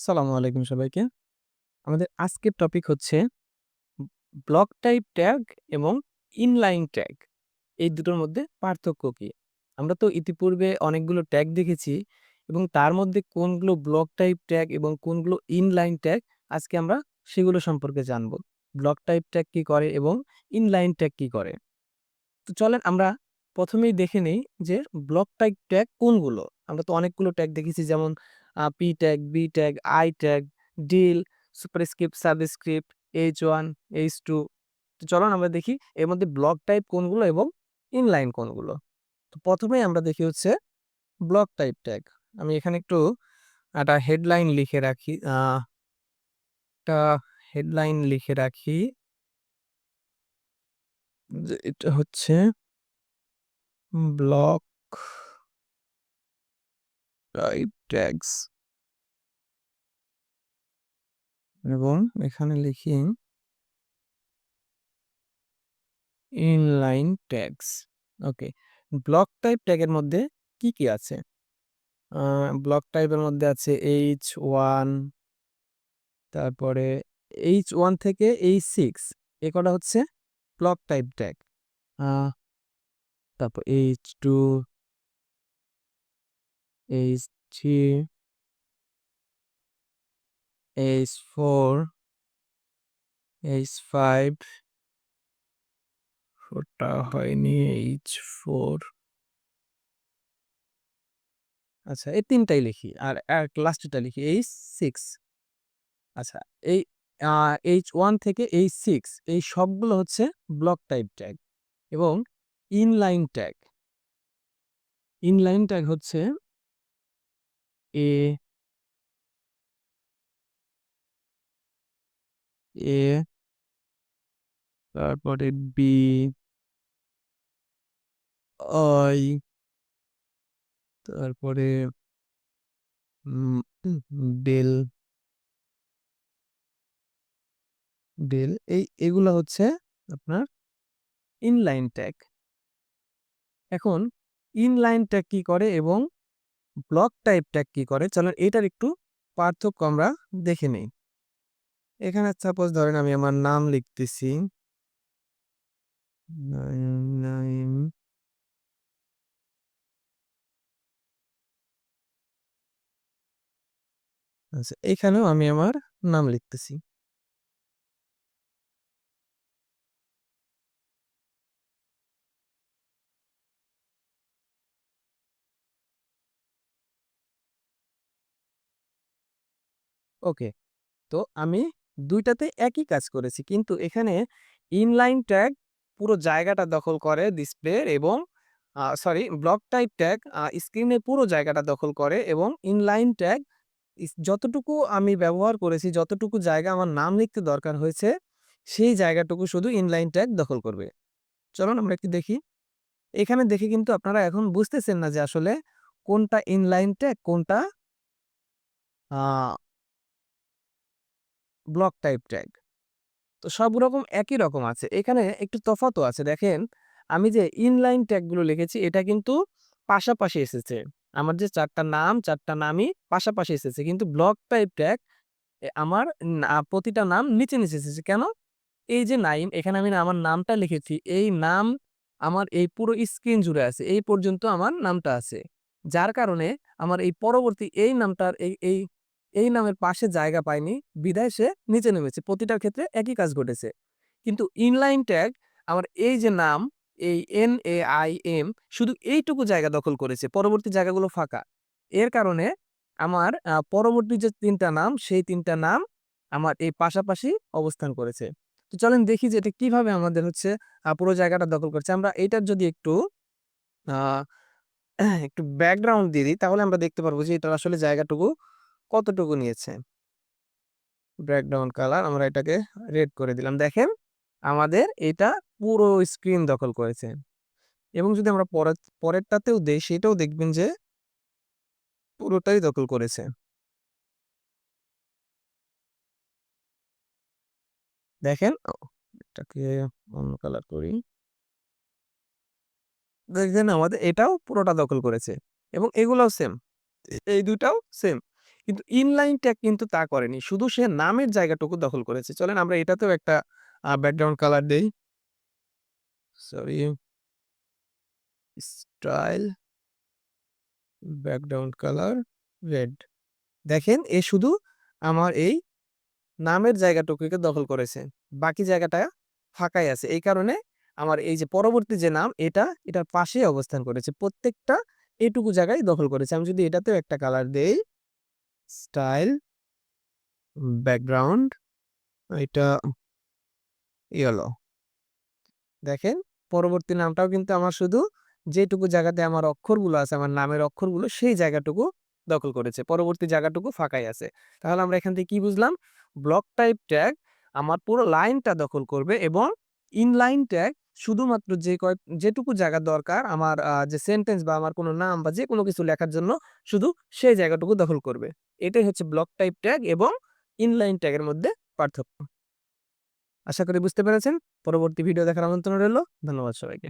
আসসালামু আলাইকুম সবাইকে। আমাদের আজকের টপিক হচ্ছে ব্লক টাইপ ট্যাগ এবং ইনলাইন ট্যাগ। এই দুটোর মধ্যে পার্থক্য কি? আমরা তো ইতিপূর্বে অনেকগুলো ট্যাগ দেখেছি এবং তার মধ্যে কোনগুলো ব্লক টাইপ ট্যাগ এবং কোনগুলো ইনলাইন ট্যাগ আজকে আমরা সেগুলো সম্পর্কে জানব। ব্লক টাইপ ট্যাগ কি করে এবং ইনলাইন ট্যাগ কি করে? তো চলেন আমরা ১ম এই দেখে নেই যে ব্লক টাইপ ট্যাগ কোনগুলো? আমরা তো অনেকগুলো ট্যাগ দেখেছি যেমন p tag, b tag, i tag, del, superscript, subscript, h1, h2 তো চলুন আমরা দেখি এর মধ্যে ব্লক টাইপ কোনগুলো এবং ইনলাইন কোনগুলো। তো ১ম এই আমরা দেখি হচ্ছে ব্লক টাইপ ট্যাগ। আমি এখানে একটু একটা হেডলাইন লিখে রাখি একটা হেডলাইন লিখে রাখি যে এটা হচ্ছে ব্লক টাইপ ট্যাগস এবং এখানে লিখি ইনলাইন ট্যাগস। ওকে। ব্লক টাইপ ট্যাগের মধ্যে কি আছে? আ ব্লক টাইপের মধ্যে আছে H1 তারপরে H1 থেকে H6 এ কটা হচ্ছে ব্লক টাইপ ট্যাগ। আ তারপর H2, H3, H4, H5 ওটা হয়নি H4 আচ্ছা এই ৩ টাই লিখি। আর লাস্টেরটা লিখি H6 আচ্ছা এই আ H1 থেকে H6 এই সবগুলো হচ্ছে ব্লক টাইপ ট্যাগ এবং ইনলাইন ট্যাগ। ইনলাইন ট্যাগ হচ্ছে A, A তারপরে B, I তারপরে উম ডেল, এগুলা হচ্ছে আপনার ইনলাইন ট্যাগ। এখন ইনলাইন ট্যাগ কি করে এবং ব্লক টাইপ ট্যাগ কি করে? চলেন এটার একটু পার্থক্য আমরা দেখে নেই। এখানে সাপোজ ধরেন আমি আমার নাম লিখতেছি। নাইম আচ্ছা এখানেও আমি আমার নাম লিখতেছি। ওকে। তো আমি ২ টাতে একই কাজ করেছি। কিন্তু এখানে ইনলাইন ট্যাগ পুরো জায়গাটা দখল করে ডিসপ্লের এবং সরি ব্লক টাইপ ট্যাগ স্ক্রিনের পুরো জায়গাটা দখল করে এবং ইনলাইন ট্যাগ যতটুকু আমি ব্যবহার করেছি, যতটুকু জায়গা আমার নাম লিখতে দরকার হয়েছে, সেই জায়গাটুকু শুধু ইনলাইন ট্যাগ দখল করবে। চলুন আমরা একটু দেখি। এখানে দেখে কিন্তু আপনারা এখন বুঝতেছেন না যে আসলে কোনটা ইনলাইন ট্যাগ, কোনটা আ ব্লক টাইপ ট্যাগ। তো সব রকম একই রকম আছে। এখানে একটু তফাতও আছে। দেখেন, আমি যে ইনলাইন ট্যাগ গুলো লিখেছি এটা কিন্তু পাশাপাশি এসেছে। আমার যে ৪ টা নাম, ৪ টা নামই পাশাপাশি এসেছে। কিন্তু ব্লক টাইপ ট্যাগ আমার প্রতিটা নাম নিচে এসেছে। কেন? এই যে নাইম এখানে আমি আমার নামটা লিখেছি। এই নাম আমার এই পুরো স্ক্রিন জুড়ে আছে। এই পর্যন্ত আমার নামটা আছে। যার কারণে আমার এই পরবর্তী এই নামটার এই নামের পাশে জায়গা পায়নি। বিধায় সে নিচে নেমেছে। প্রতিটার ক্ষেত্রে একই কাজ ঘটেছে। কিন্তু ইনলাইন ট্যাগ আমার এই যে নাম এই NAIM শুধু এইটুকু জায়গা দখল করেছে। পরবর্তী জায়গাগুলো ফাঁকা। এর কারণে আমার পরবর্তী যে ৩ টা নাম সেই ৩ টা নাম আমার এই পাশাপাশি অবস্থান করেছে। তো চলেন দেখি যে এটা কিভাবে আমাদের হচ্ছে পুরো জায়গাটা দখল করছে। আমরা এইটার যদি একটু আ একটু ব্যাকগ্রাউন্ড দিয়ে দিই তাহলে আমরা দেখতে পারবো যে এটার আসলে জায়গাটুকু কতটুকু নিয়েছে। ব্যাকগ্রাউন্ড কালার আমরা এটাকে রেড করে দিলাম। দেখেন আমাদের এটা পুরো স্ক্রিন দখল করেছে। এবং যদি আমরা পরেরটাতেও দেই সেটাও দেখবেন যে পুরোটাই দখল করেছে। দেখেন এটাকে অন্য কালার করি। দেখেন আমাদের এটাও পুরোটা দখল করেছে এবং এগুলাও সেম। এই ২ টাও সেম। কিন্তু ইনলাইন ট্যাগ কিন্তু তা করেনি। শুধু সে নামের জায়গাটুকু দখল করেছে। চলেন আমরা এটাতেও একটা ব্যাকগ্রাউন্ড কালার দেই। Sorry, style background colour red. দেখেন শুধু আমার এই নামের জায়গাটুকুকে দখল করেছে। বাকি জায়গাটা ফাঁকাই আছে। এই কারণে আমার এই যে পরবর্তী যে নাম এটার পাশেই অবস্থান করেছে। প্রত্যেকটা এটুকু জায়গায় দখল করেছে। আমি যদি এটাতেও একটা কালার দেই, স্টাইল ব্যাকগ্রাউন্ড, এটা ইয়েলো। দেখেন পরবর্তী নামটাও কিন্তু আমার শুধু যেটুকু জায়গাতে আমার অক্ষরগুলো আছে, আমার নামের অক্ষরগুলো সেই জায়গাটুকু দখল করেছে। পরবর্তী জায়গাটুকু ফাঁকাই আছে। তাহলে আমরা এখান থেকে কি বুঝলাম? ব্লক টাইপ ট্যাগ আমার পুরো লাইনটা দখল করবে এবং ইনলাইন ট্যাগ শুধুমাত্র যেটুকু জায়গা দরকার আমার যে সেন্টেন্স বা আমার কোনো নাম বা যেকোনো কিছু লেখার জন্য শুধু সেই জায়গাটুকু দখল করবে। এটাই হচ্ছে ব্লক টাইপ ট্যাগ এবং ইনলাইন ট্যাগের মধ্যে পার্থক্য। আশা করি বুঝতে পেরেছেন। পরবর্তী ভিডিও দেখার আমন্ত্রণ রইল। ধন্যবাদ সবাইকে।